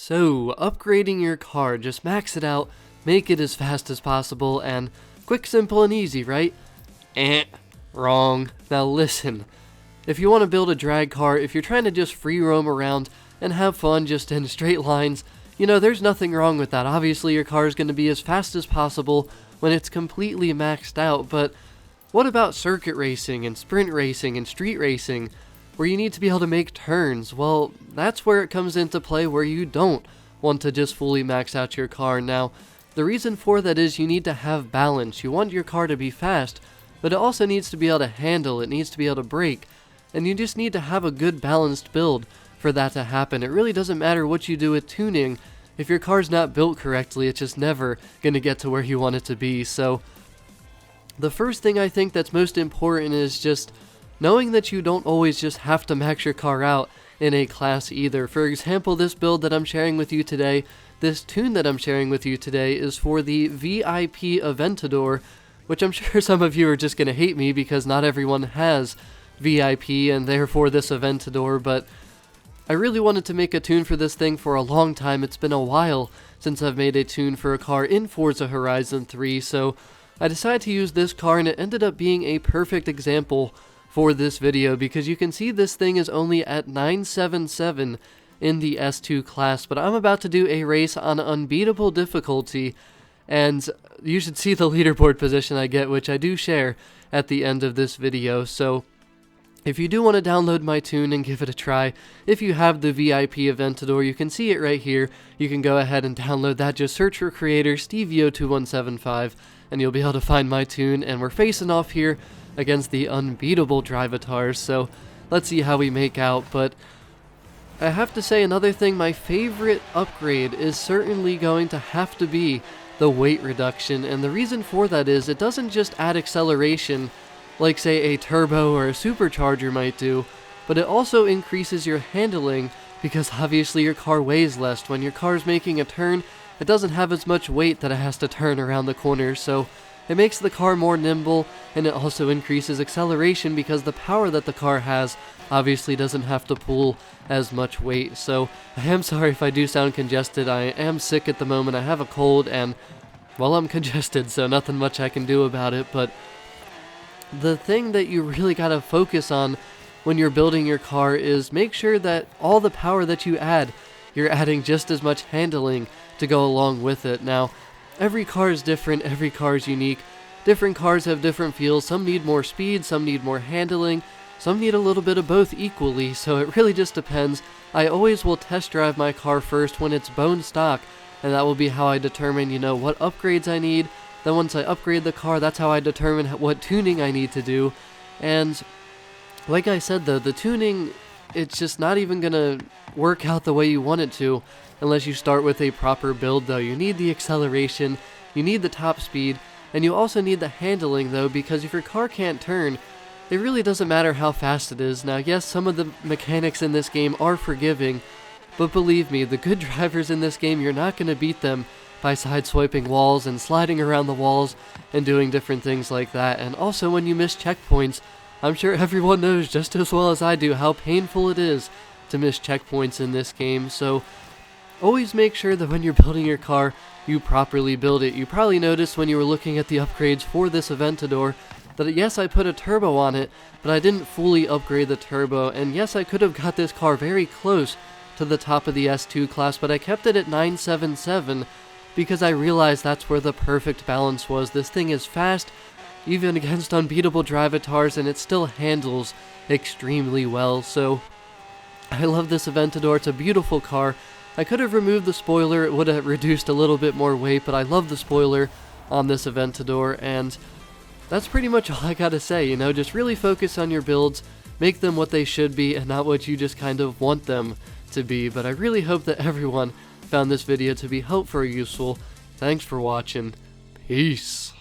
So, upgrading your car, just max it out, make it as fast as possible, and quick, simple, and easy, right? Wrong. Now listen, if you want to build a drag car, if you're trying to just free roam around and have fun just in straight lines, you know, there's nothing wrong with that. Obviously, your car is going to be as fast as possible when it's completely maxed out, but what about circuit racing and sprint racing and street racing, where you need to be able to make turns? Well, that's where it comes into play, where you don't want to just fully max out your car. Now, the reason for that is you need to have balance. You want your car to be fast, but it also needs to be able to handle, it needs to be able to brake, and you just need to have a good balanced build for that to happen. It really doesn't matter what you do with tuning. If your car's not built correctly, it's just never going to get to where you want it to be. So the first thing I think that's most important is just knowing that you don't always just have to max your car out in a class either. For example, this build that I'm sharing with you today, this tune that I'm sharing with you today is for the VIP Aventador, which I'm sure some of you are just going to hate me because not everyone has VIP and therefore this Aventador, but I really wanted to make a tune for this thing for a long time. It's been a while since I've made a tune for a car in Forza Horizon 3, so I decided to use this car, and it ended up being a perfect example for this video because you can see this thing is only at 977 in the S2 class, but I'm about to do a race on unbeatable difficulty, and you should see the leaderboard position I get, which I do share at the end of this video. So if you do want to download my tune and give it a try, if you have the VIP Aventador, you can see it right here. You can go ahead and download that. Just search for creator Stevio2175 and you'll be able to find my tune, and we're facing off here against the unbeatable Drivatars, so let's see how we make out. But I have to say, another thing, my favorite upgrade is certainly going to have to be the weight reduction, and the reason for that is it doesn't just add acceleration like say a turbo or a supercharger might do, but it also increases your handling because obviously your car weighs less. When your car's making a turn, it doesn't have as much weight that it has to turn around the corner, so it makes the car more nimble, and it also increases acceleration because the power that the car has obviously doesn't have to pull as much weight. So I am sorry if I do sound congested. I am sick at the moment. I have a cold, and well, I'm congested, so nothing much I can do about it. But the thing that you really gotta focus on when you're building your car is make sure that all the power that you add, you're adding just as much handling to go along with it. Now, every car is different, every car is unique. Different cars have different feels. Some need more speed, some need more handling, some need a little bit of both equally, so it really just depends. I always will test drive my car first when it's bone stock, and that will be how I determine, you know, what upgrades I need. Then once I upgrade the car, that's how I determine what tuning I need to do. And like I said though, the tuning, it's just not even gonna work out the way you want it to unless you start with a proper build though. You need the acceleration, you need the top speed, and you also need the handling though, because if your car can't turn, it really doesn't matter how fast it is. Now yes, some of the mechanics in this game are forgiving, but believe me, the good drivers in this game, you're not gonna beat them by sideswiping walls and sliding around the walls and doing different things like that. And also when you miss checkpoints, I'm sure everyone knows just as well as I do how painful it is to miss checkpoints in this game. So always make sure that when you're building your car, you properly build it. You probably noticed when you were looking at the upgrades for this Aventador that yes, I put a turbo on it, but I didn't fully upgrade the turbo. And yes, I could have got this car very close to the top of the S2 class, but I kept it at 977 because I realized that's where the perfect balance was. This thing is fast, even against unbeatable Drivatars, and it still handles extremely well. So I love this Aventador. It's a beautiful car. I could have removed the spoiler, it would have reduced a little bit more weight, but I love the spoiler on this Aventador, and that's pretty much all I gotta say. You know, just really focus on your builds, make them what they should be and not what you just kind of want them to be. But I really hope that everyone found this video to be helpful or useful. Thanks for watching. Peace.